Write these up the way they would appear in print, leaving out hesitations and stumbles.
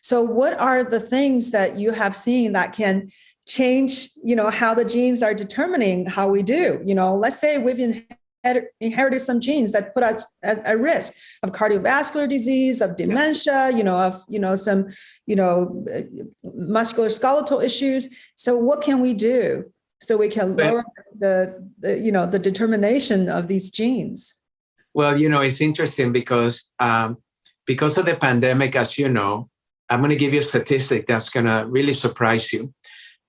So what are the things that you have seen that can change, how the genes are determining how we do? Let's say we've inherited some genes that put us at risk of cardiovascular disease, of dementia, of some, musculoskeletal issues. So what can we do so we can lower the determination of these genes? Well, it's interesting because of the pandemic, as you know, I'm going to give you a statistic that's going to really surprise you.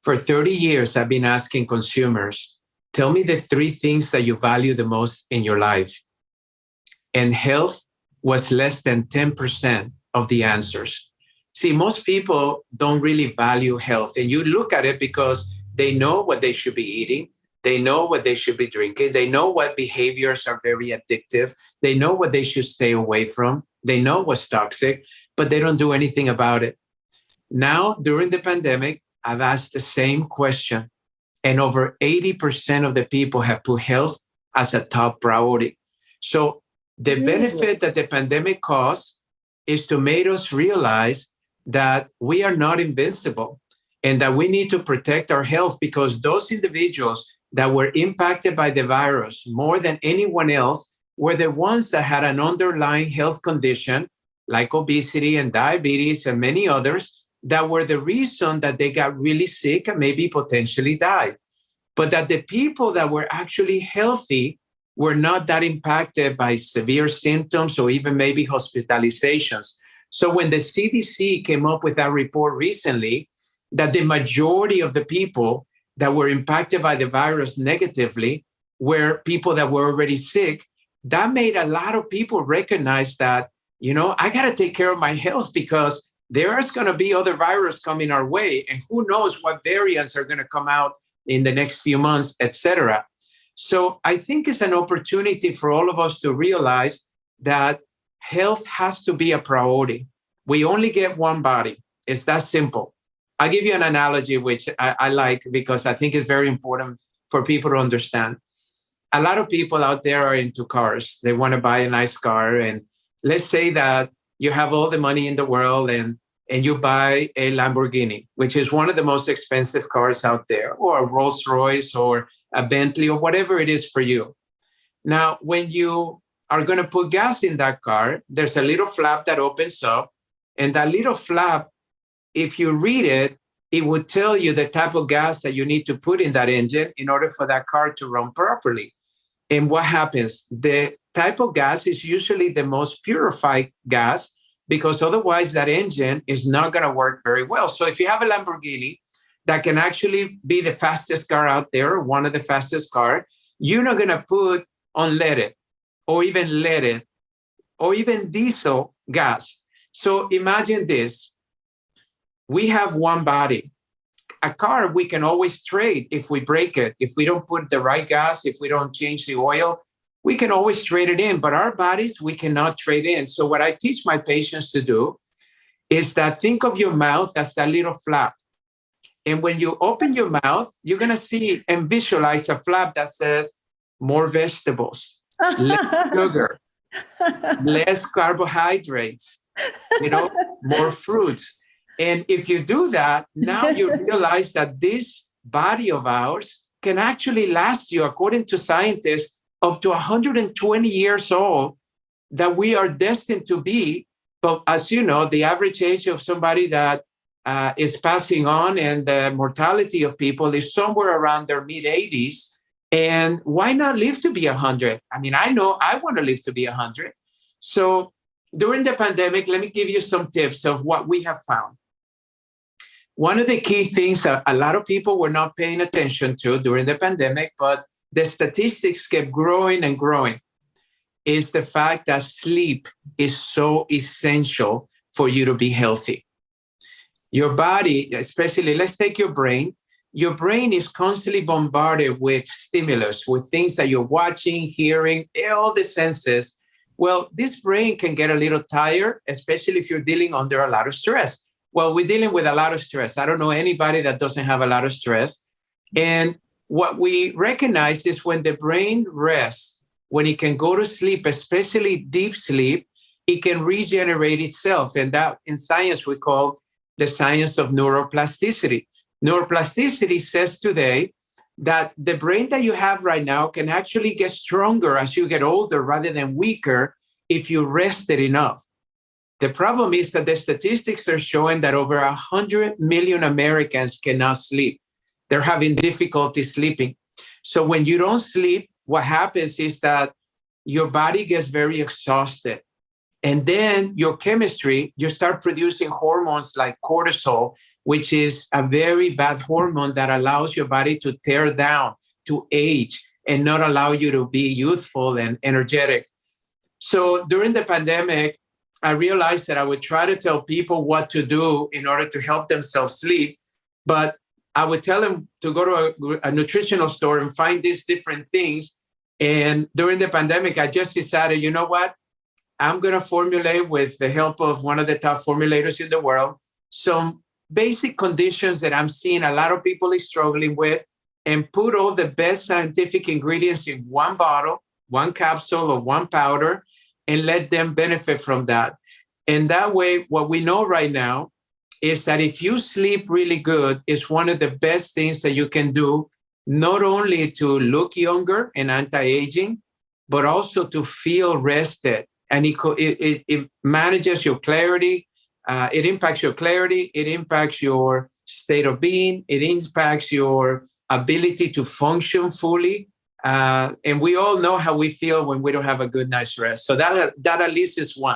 For 30 years, I've been asking consumers, tell me the 3 things that you value the most in your life. And health was less than 10% of the answers. See, most people don't really value health. And you look at it because they know what they should be eating. They know what they should be drinking. They know what behaviors are very addictive. They know what they should stay away from. They know what's toxic, but they don't do anything about it. Now, during the pandemic, I've asked the same question, and over 80% of the people have put health as a top priority. So the benefit that the pandemic caused is to make us realize that we are not invincible and that we need to protect our health, because those individuals that were impacted by the virus more than anyone else were the ones that had an underlying health condition like obesity and diabetes and many others that were the reason that they got really sick and maybe potentially died. But that the people that were actually healthy were not that impacted by severe symptoms or even maybe hospitalizations. So when the CDC came up with that report recently, that the majority of the people that were impacted by the virus negatively were people that were already sick, that made a lot of people recognize that, I got to take care of my health, because there's going to be other viruses coming our way, and who knows what variants are going to come out in the next few months, etc. So I think it's an opportunity for all of us to realize that health has to be a priority. We only get one body. It's that simple. I'll give you an analogy, which I like, because I think it's very important for people to understand. A lot of people out there are into cars. They want to buy a nice car. And let's say that you have all the money in the world and you buy a Lamborghini, which is one of the most expensive cars out there, or a Rolls Royce or a Bentley or whatever it is for you. Now, when you are going to put gas in that car, there's a little flap that opens up. And that little flap, if you read it, it would tell you the type of gas that you need to put in that engine in order for that car to run properly. And what happens? The type of gas is usually the most purified gas, because otherwise that engine is not going to work very well. So if you have a Lamborghini that can actually be the fastest car out there, one of the fastest cars, you're not going to put unleaded or even leaded or even diesel gas. So imagine this. We have one body. A car we can always trade if we break it. If we don't put the right gas, if we don't change the oil, we can always trade it in. But our bodies, we cannot trade in. So what I teach my patients to do is that think of your mouth as a little flap. And when you open your mouth, you're going to see and visualize a flap that says more vegetables, less sugar, less carbohydrates, more fruits. And if you do that, now you realize that this body of ours can actually last you, according to scientists, up to 120 years old, that we are destined to be. But as you know, the average age of somebody that is passing on and the mortality of people is somewhere around their mid-80s. And why not live to be 100? I mean, I know I want to live to be 100. So during the pandemic, let me give you some tips of what we have found. One of the key things that a lot of people were not paying attention to during the pandemic, but the statistics kept growing and growing, is the fact that sleep is so essential for you to be healthy. Your body, especially, let's take your brain. Your brain is constantly bombarded with stimulus, with things that you're watching, hearing, all the senses. Well, this brain can get a little tired, especially if you're dealing under a lot of stress. Well, we're dealing with a lot of stress. I don't know anybody that doesn't have a lot of stress. And what we recognize is when the brain rests, when it can go to sleep, especially deep sleep, it can regenerate itself. And that in science, we call the science of neuroplasticity. Neuroplasticity says today that the brain that you have right now can actually get stronger as you get older rather than weaker if you rest it enough. The problem is that the statistics are showing that over 100 million Americans cannot sleep. They're having difficulty sleeping. So when you don't sleep, what happens is that your body gets very exhausted. And then your chemistry, you start producing hormones like cortisol, which is a very bad hormone that allows your body to tear down, to age, and not allow you to be youthful and energetic. So during the pandemic, I realized that I would try to tell people what to do in order to help themselves sleep, but I would tell them to go to a nutritional store and find these different things. And during the pandemic, I just decided, you know what? I'm going to formulate, with the help of one of the top formulators in the world, some basic conditions that I'm seeing a lot of people is struggling with, and put all the best scientific ingredients in one bottle, one capsule, or one powder, and let them benefit from that. And that way, what we know right now is that if you sleep really good, it's one of the best things that you can do, not only to look younger and anti-aging, but also to feel rested. And it manages your clarity. It impacts your clarity. It impacts your state of being. It impacts your ability to function fully. And we all know how we feel when we don't have a good night's rest. So that at least is one.